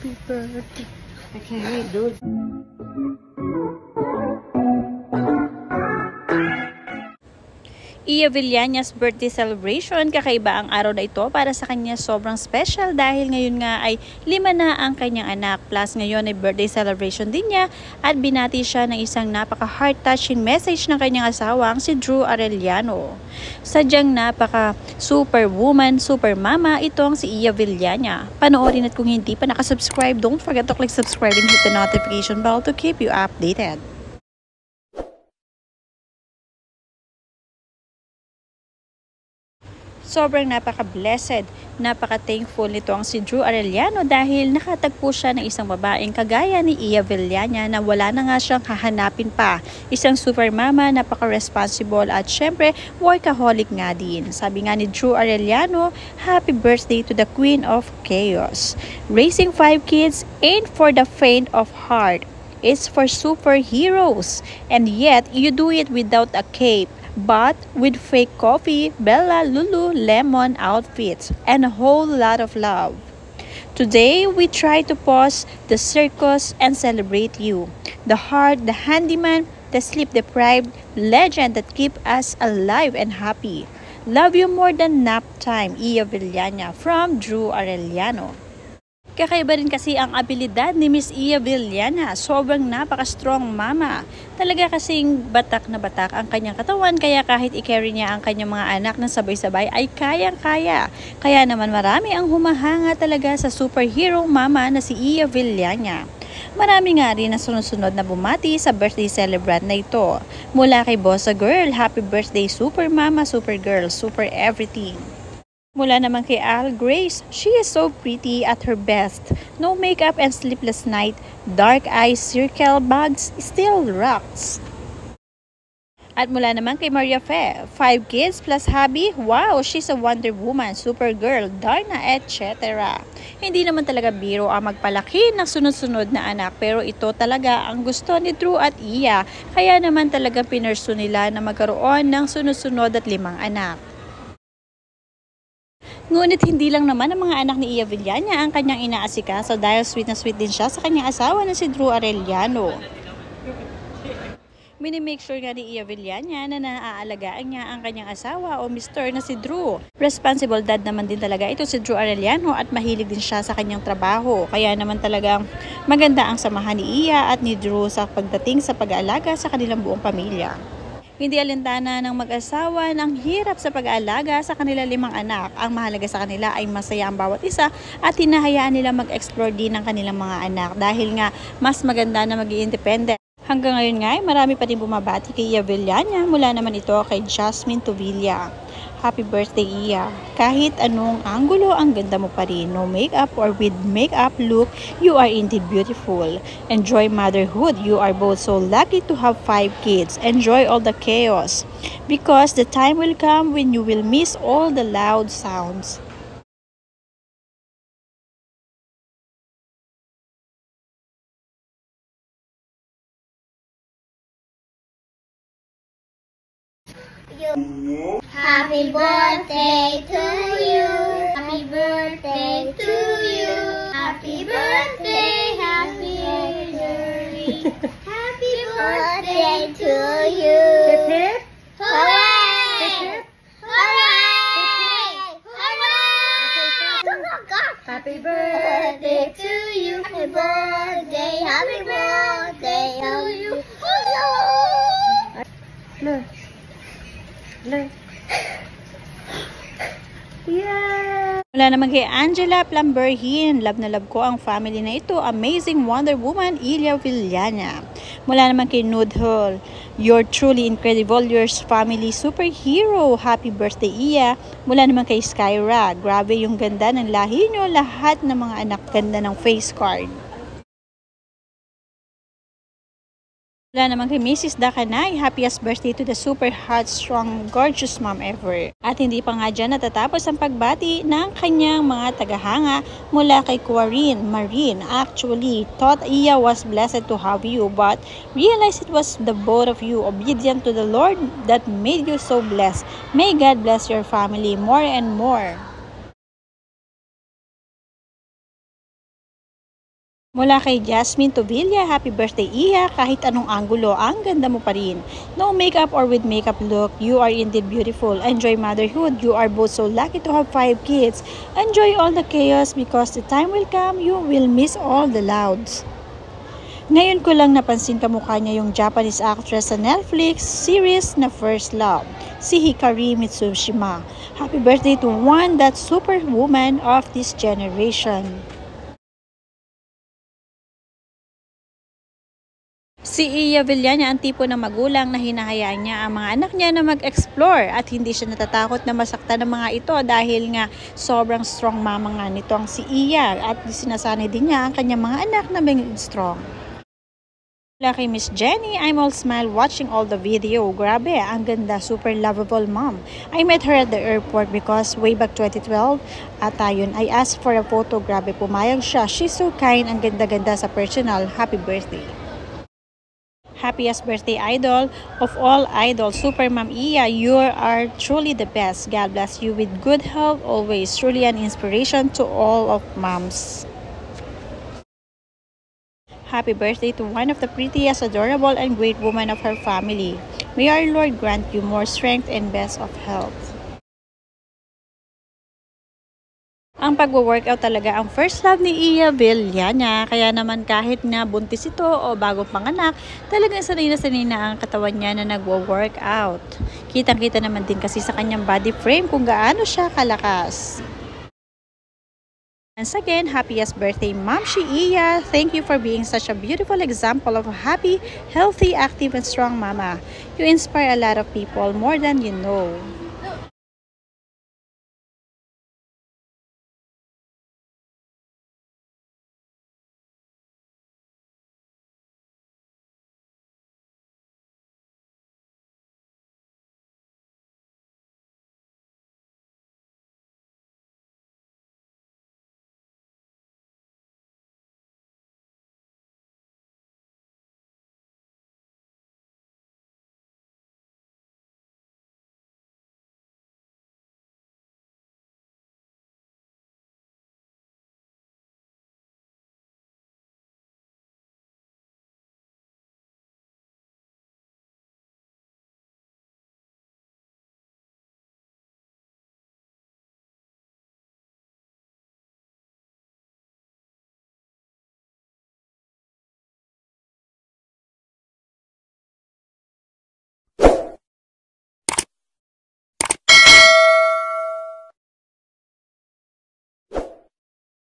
Happy birthday. I can't read, dude. Iya Villaña's birthday celebration. Kakaiba ang araw na ito para sa kanya, sobrang special dahil ngayon nga ay 5 na ang kanyang anak. Plus ngayon ay birthday celebration din niya at binati siya ng isang napaka heart-touching message ng kanyang asawang si Drew Arellano. Sadyang napaka superwoman, super mama itong si Iya Villaña. Panoorin at kung hindi pa nakasubscribe, don't forget to click subscribe and hit the notification bell to keep you updated. Sobrang napaka-blessed, napaka-thankful nito ang si Drew Arellano dahil nakatagpo siya ng isang babaeng kagaya ni Iya Villaña na wala na nga siyang hahanapin pa. Isang super mama, napaka-responsible at syempre workaholic nga din. Sabi nga ni Drew Arellano, happy birthday to the Queen of Chaos. Raising 5 kids ain't for the faint of heart. It's for superheroes. And yet, you do it without a cape, but with fake coffee, Bella, Lululemon outfits, and a whole lot of love. Today, we try to pause the circus and celebrate you, the heart, the handyman, the sleep-deprived legend that keep us alive and happy. Love you more than nap time, Iya Villaña, from Drew Arellano. Kakaiba rin kasi ang abilidad ni Miss Iya Villaña. Sobrang napaka-strong mama. Talaga kasing batak na batak ang kanyang katawan, kaya kahit i-carry niya ang kanyang mga anak ng sabay-sabay ay kayang-kaya. Kaya naman marami ang humahanga talaga sa superhero mama na si Iya Villaña. Marami nga rin na sunod-sunod na bumati sa birthday celebrant na ito. Mula kay Bossa Girl, happy birthday super mama, super girl, super everything. Mula naman kay Al Grace, she is so pretty at her best. No makeup and sleepless night, dark eyes, circle bags, still rocks. At mula naman kay Maria Fe, 5 kids plus hubby, wow, she's a Wonder Woman, Supergirl, Darna, etc. Hindi naman talaga biro ang magpalaki ng sunod-sunod na anak, pero ito talaga ang gusto ni Drew at Iya. Kaya naman talaga pinursu nila na magkaroon ng sunod-sunod at 5 anak. Ngunit hindi lang naman ang mga anak ni Iya Villaña ang kanyang inaasikaso dahil sweet na sweet din siya sa kanyang asawa na si Drew Arellano. Minimake sure nga ni Iya Villaña na naaalagaan niya ang kanyang asawa o mister na si Drew. Responsible dad naman din talaga ito si Drew Arellano at mahilig din siya sa kanyang trabaho. Kaya naman talagang maganda ang samahan ni Iya at ni Drew sa pagdating sa pag-aalaga sa kanilang buong pamilya. Hindi alintana ng mag-asawa ng hirap sa pag-aalaga sa kanilang 5 anak. Ang mahalaga sa kanila ay masaya ang bawat isa at hinahayaan nila mag-explore din ng kanilang mga anak dahil nga mas maganda na maging independent. Hanggang ngayon nga ay marami pa rin bumabati kay Iya Villaña, mula naman ito kay Jasmine Tuvilla. Happy birthday, Iya. Kahit anong anggulo, ang ganda mo pa rin. No makeup or with makeup look, you are indeed beautiful. Enjoy motherhood. You are both so lucky to have 5 kids. Enjoy all the chaos. Because the time will come when you will miss all the loud sounds. Happy birthday to you. Happy birthday to you. Happy birthday, happy birthday. Happy birthday to you. Hip hip. Hooray! Hooray! Hooray! Happy Birthday to you. Happy birthday. Happy birthday to you. Look. Look. Yeah. Mula naman kay Angela Plamberhin, love na love ko ang family na ito, amazing Wonder Woman, Iya Villaña. Mula naman kay Nudhol, you're truly incredible, your family superhero, happy birthday Iya. Mula naman kay Skyra, grabe yung ganda ng lahi nyo, lahat ng mga anak ganda ng face card. Wala naman kay Mrs. Dakanay, happiest birthday to the super hot, strong, gorgeous mom ever. At hindi pa nga dyan natatapos ang pagbati ng kanyang mga tagahanga mula kay Quarin Marine. Actually, thought Iya was blessed to have you, but realized it was the both of you obedient to the Lord that made you so blessed. May God bless your family more and more. Mula kay Jasmine Tobilla, happy birthday Iya, kahit anong anggulo, ang ganda mo pa rin. No makeup or with makeup look, you are indeed beautiful. Enjoy motherhood, you are both so lucky to have 5 kids. Enjoy all the chaos because the time will come, you will miss all the louds. Ngayon ko lang napansin kamukha niya yung Japanese actress sa Netflix series na First Love, si Hikari Mitsushima. Happy birthday to one that superwoman of this generation. Si Iya Villania ang tipo ng magulang na hinahayaan niya ang mga anak niya na mag-explore at hindi siya natatakot na masaktan ng mga ito dahil nga sobrang strong mama nga nito ang si Iya at sinasanay din niya ang kanyang mga anak na maging strong. Mula kay Miss Jenny, I'm all smile watching all the video. Grabe, ang ganda, super lovable mom. I met her at the airport because way back 2012 at ayun, I asked for a photo. Grabe, pumayag siya. She's so kind, ang ganda-ganda sa personal. Happy birthday. Happiest birthday idol of all idols, Super Mom Iya, you are truly the best. God bless you with good health always. Truly an inspiration to all of moms. Happy birthday to one of the prettiest, adorable, and great women of her family. May our Lord grant you more strength and best of health. Ang pagwo-workout talaga ang first love ni Iya Villania. Kaya naman kahit na buntis ito o bagong panganak, talagang sanay na ang katawan niya na nagwo-workout. Kitang-kita naman din kasi sa kanyang body frame kung gaano siya kalakas. Once again, happiest birthday Mom Shi Iya. Thank you for being such a beautiful example of a happy, healthy, active, and strong mama. You inspire a lot of people more than you know.